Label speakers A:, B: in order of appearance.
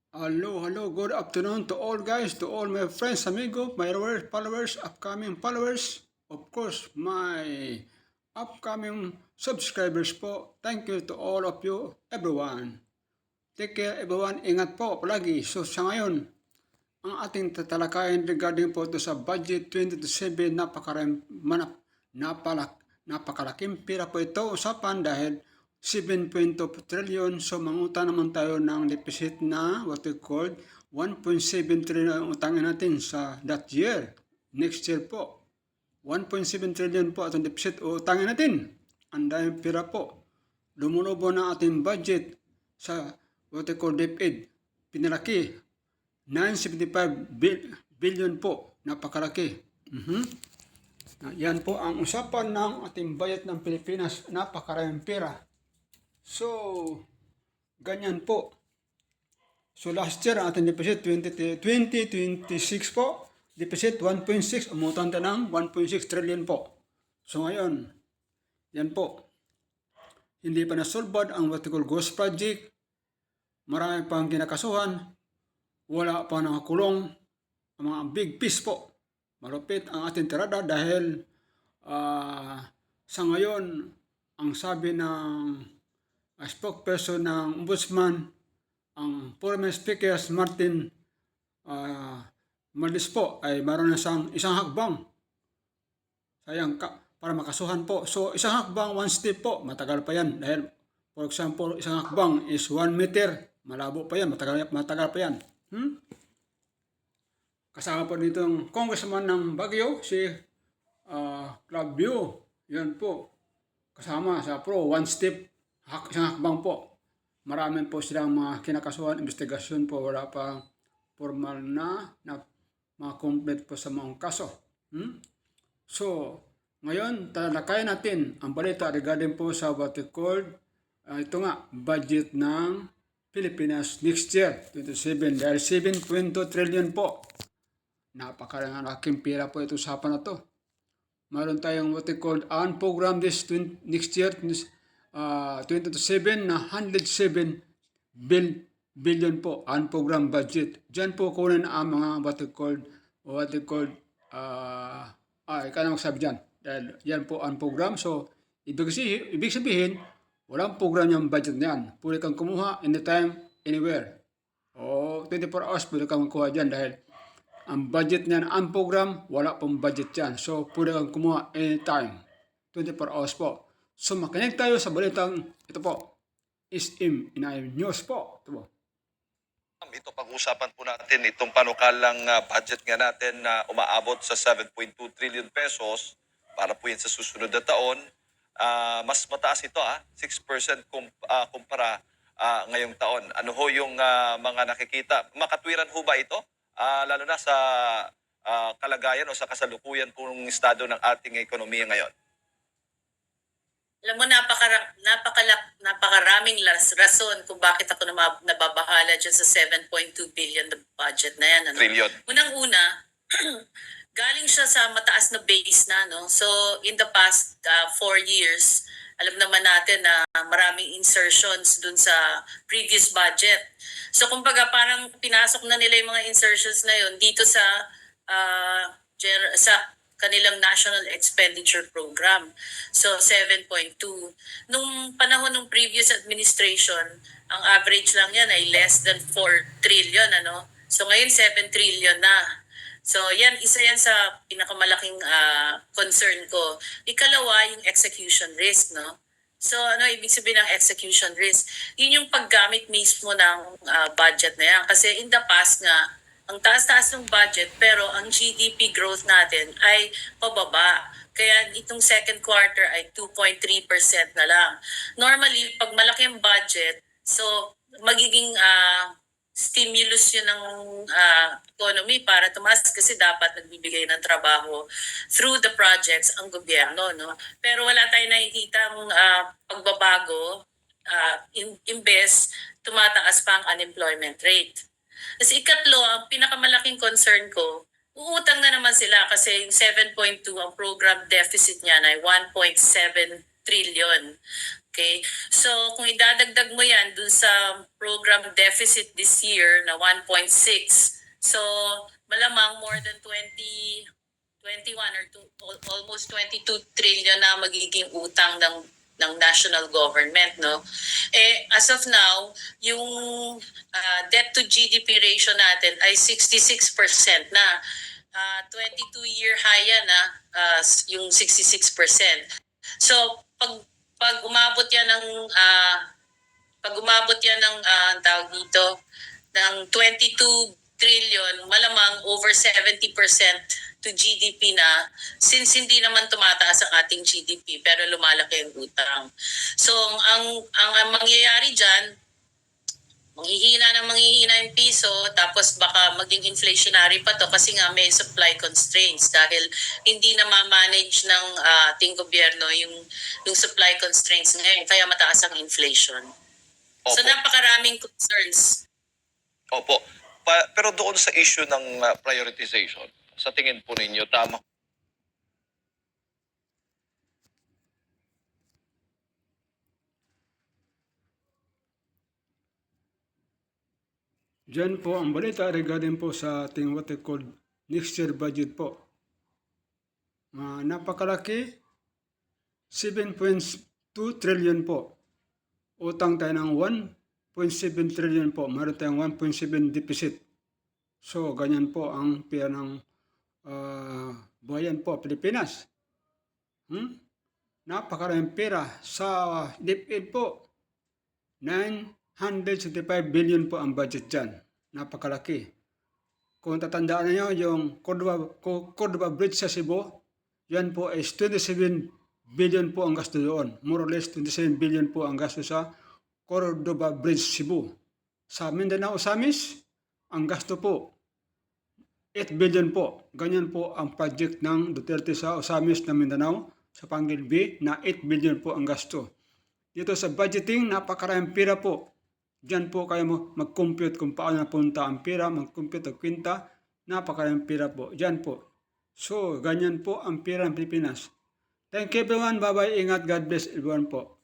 A: Hello, good afternoon to all guys, to all my friends, amigo, my followers, upcoming followers, of course, my upcoming subscribers po. Thank you to all of you, everyone. Take care everyone, ingat po palagi. So sa ngayon, ang ating tatalakayin regarding po ito sa budget 2027, napakalaking pera po ito usapan dahil 7.2 trillion. So mangutang naman tayo ng deficit na what we call 1.7 trillion ang utangin natin sa that year. Next year po, 1.7 trillion po atong deficit o utangin natin. Ang daming pera po. Lumulobo na ating budget sa what we call DepEd. Pinalaki 975 billion po. Napakalaki. Yan po ang usapan ng ating budget ng Pilipinas. Napakaraming pera. So, ganyan po. So, last year, ang ating deficit 2026 po, deficit 1.6, umutang na ng 1.6 trillion po. So, ngayon, yan po. Hindi pa nasolved ang what we call ghost project. Marami pang kinakasuhan. Wala pa nakakulong. Ang mga big piece po. Malupit ang ating tirada dahil sa ngayon, ang sabi ng spokesperson ng ombudsman, ang former speaker Martin Maldis po ay mayroon na isang hakbang. Sayang para makasuhan po. So isang hakbang, one step po, matagal pa yan. Dahil for example, isang hakbang is 1 meter. Malabo pa yan, matagal pa yan. Kasama po dito ang congressman ng Baguio, si Clavio. Yan po. Kasama sa pro, one step, isang hakbang po. Maraming po silang mga kinakasuhan, investigasyon po, wala pang formal na mga complete po sa mga kaso. So, ngayon, talakayin natin ang balita regarding po sa what we call, ito nga, budget ng Pilipinas next year, 27, dahil 7.2 trillion po. Napakalaking pera po ito usapan na to. Mayroon tayong what we call program this next year, 2027 na 107 billion po ang program budget. Diyan po kunin ang mga what we call ikaw na magsabi dyan. Dahil yan po ang program. So, ibig sabihin, walang program yung budget na yan. Pwede kang kumuha anytime, anywhere. O 24 hours pwede kang kumuha dyan dahil ang budget niyan, ang program, wala pong budget yan. So, pwede kang kumuha anytime. 24 hours po. So, makinig tayo sa balitang ito po. SM in News po. Ito po.
B: Ito pag-usapan po natin itong panukalang budget nga natin na umaabot sa 7.2 trillion pesos para po yan sa susunod na taon. Mas mataas ito 6% kumpara ngayong taon. Ano ho yung mga nakikita? Makatwiran ho ba ito? Lalo na sa kalagayan o sa kasalukuyan pong estado ng ating ekonomiya ngayon.
C: Alam mo, napakaraming rason kung bakit ako nababahala dyan sa 7.2 billion na budget na yan. Ano?
B: Trillion.
C: Unang-una, galing siya sa mataas na base na. No? So, in the past 4 years, alam naman natin na maraming insertions dun sa previous budget. So, kumbaga, parang pinasok na nila yung mga insertions na yun dito sa kanilang National Expenditure Program. So, 7.2. Nung panahon ng previous administration, ang average lang yan ay less than 4 trillion. Ano? So, ngayon 7 trillion na. So, isa yan sa pinakamalaking concern ko. Ikalawa, yung execution risk, no? So, ano ibig sabihin ng execution risk? Yun yung paggamit mismo ng budget na yan. Kasi in the past nga, ang taas-taas ng budget pero ang GDP growth natin ay pababa. Kaya itong second quarter ay 2.3% na lang. Normally, pag malaki ang budget, so magiging stimulus yun ng economy para tumaas kasi dapat nagbibigay ng trabaho through the projects ang gobyerno. No? Pero wala tayong nakikita ang pagbabago, imbes tumataas pa ang unemployment rate. Kasi ikatlo, ang pinakamalaking concern ko, uutang na naman sila kasi yung 7.2, ang program deficit niya ay 1.7 trillion. Okay? So, kung idadagdag mo yan dun sa program deficit this year na 1.6, so malamang more than 21 or almost 22 trillion na magiging utang ng national government, no? As of now, yung debt to GDP ratio natin ay 66% na. 22-year high yan na yung 66%. So, pag umabot yan ng tawag dito ng 22 trillion, malamang over 70% to GDP na, since hindi naman tumataas ang ating GDP pero lumalaki ang utang. So ang mangyayari diyan, manghihina yung piso, tapos baka maging inflationary pa to kasi nga may supply constraints dahil hindi na ma-manage ng ating gobyerno yung supply constraints ngayon, kaya mataas ang inflation. So
B: Opo.
C: napakaraming concerns.
B: Opo. Pero doon sa issue ng prioritization, sa tingin po ninyo, tama
A: Diyan po ang balita regarding po sa ating what we call next year budget po. Napakalaki, 7.2 trillion po. Utang tayo ng 1.7 trillion po. Meron tayong 1.7 deficit. So, ganyan po ang pera ng bayan po, Pilipinas. Napakaraming pera sa DepEd po. 975 billion po ang budget dyan. Napakalaki. Kung tatandaan niyo yung Cordova Bridge sa Cebu, yan po is 27 billion po ang gasto doon. More or less 27 billion po ang gasto sa Cordova Bridge Cebu. Sa Mindanao Osamis, ang gasto po 8 billion po. Ganyan po ang project ng Duterte sa Osamis na Mindanao, sa Pangil B, na 8 billion po ang gasto. Dito sa budgeting, napakaraming pera po. Diyan po kayo mag-compute kung paano napunta ang pera, mag-compute ang kwenta, napakaraming pera po. Diyan po. So, ganyan po ang pera ng Pilipinas. Thank you everyone. Bye-bye. Ingat. God bless everyone po.